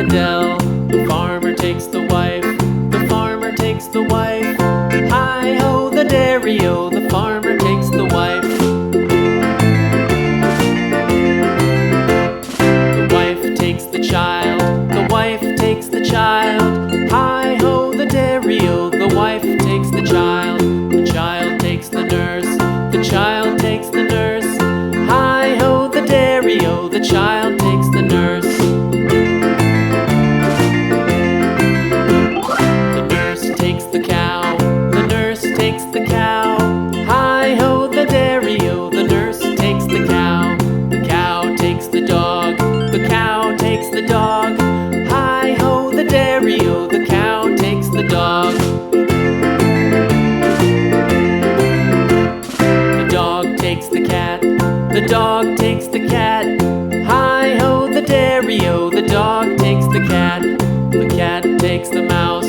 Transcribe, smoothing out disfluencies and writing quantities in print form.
dell. The farmer takes the wife, the farmer takes the wife. Hi-ho, the dairy-o, the farmer takes the wife. The wife takes the child, the wife takes the child. Hi-ho, the dairy-o, the wife takes the child. The child takes the nurse, the child takes the nurse. Hi-ho, the dairy-o, the child takes the nurse. The nurse takes the cow, the nurse takes the cow. Hi-ho, the dairy-o, the nurse takes the cow. The cow takes the dog, the cow takes the dog. Hi-ho, the dairy-o, the cow takes the dog. The dog takes the cat, the dog takes the cat. Hi-ho, the dairy-o, the dog takes the cat. The cat takes the mouse,